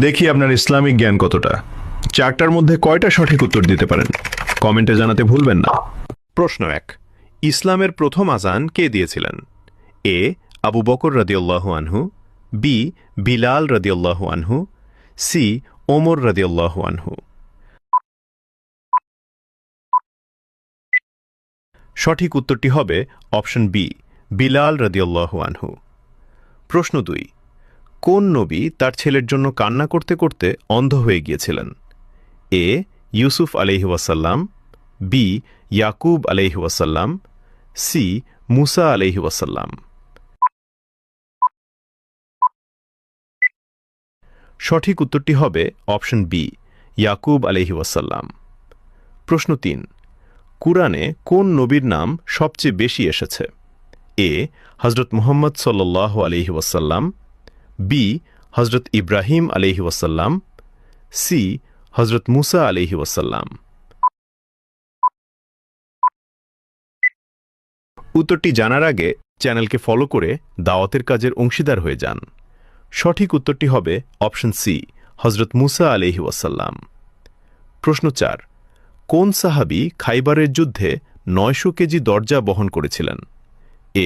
দেখি আপনার ইসলামিক জ্ঞান কতটা। চারটার মধ্যে কয়টা সঠিক উত্তর দিতে পারেন কমেন্টে জানাতে ভুলবেন না। প্রশ্ন 1, ইসলামের প্রথম আযান কে দিয়েছিলেন? এ আবু বকর রাদিয়াল্লাহু আনহু, বি বিলাল রাদিয়াল্লাহু আনহু, সি ওমর রাদিয়াল্লাহু আনহু। সঠিক উত্তরটি হবে অপশন বি, বিলাল রাদিয়াল্লাহু আনহু। প্রশ্ন 2, কোন নবী তার ছেলের জন্য কান্না করতে করতে অন্ধ হয়ে গিয়েছিলেন? এ ইউসুফ আলাইহি ওয়াসাল্লাম, বি ইয়াকুব আলাইহি ওয়াসাল্লাম, সি মুসা আলাইহি ওয়াসাল্লাম। সঠিক উত্তরটি হবে অপশন বি, ইয়াকুব আলাইহি ওয়াসাল্লাম। প্রশ্ন 3, কুরআনে কোন নবীর নাম সবচেয়ে বেশি এসেছে? এ হযরত মুহাম্মদ সাল্লাল্লাহু আলাইহি ওয়াসাল্লাম, বি হযরত ইব্রাহিম আলাইহি ওয়াসাল্লাম, সি হযরত মুসা আলাইহি ওয়াসাল্লাম। উত্তরটি জানার আগে চ্যানেলকে ফলো করে দাওয়াতের কাজের অংশীদার হয়ে যান। সঠিক উত্তরটি হবে অপশন সি, হযরত মুসা আলাইহি ওয়াসাল্লাম। প্রশ্ন 4, কোন সাহাবী খাইবারের যুদ্ধে 900 কেজি দরজা বহন করেছিলেন?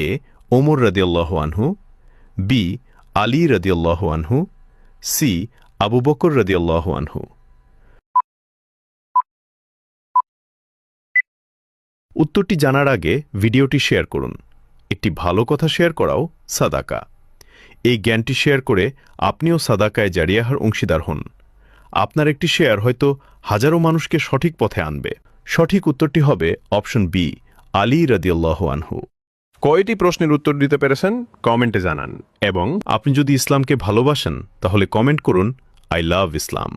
এ ওমর রাদিয়াল্লাহু আনহু, বি আলী রাদিয়াল্লাহু আনহু, সি আবু বকর রাদিয়াল্লাহু আনহু। উত্তরটি জানার আগে ভিডিওটি শেয়ার করুন। একটি ভালো কথা শেয়ার করাও সাদাকা। এই জ্ঞানটি শেয়ার করে আপনিও সাদাকায় জারিয়াহার অংশীদার হন। আপনার একটি শেয়ার হয়তো হাজারো মানুষকে সঠিক পথে আনবে। সঠিক উত্তরটি হবে অপশন বি, আলী রাদিয়াল্লাহু আনহু। কয়টি প্রশ্নের উত্তর দিতে পেরেছেন কমেন্টে জানান, এবং আপনি যদি ইসলামকে ভালোবাসেন তাহলে কমেন্ট করুন আই লাভ ইসলাম।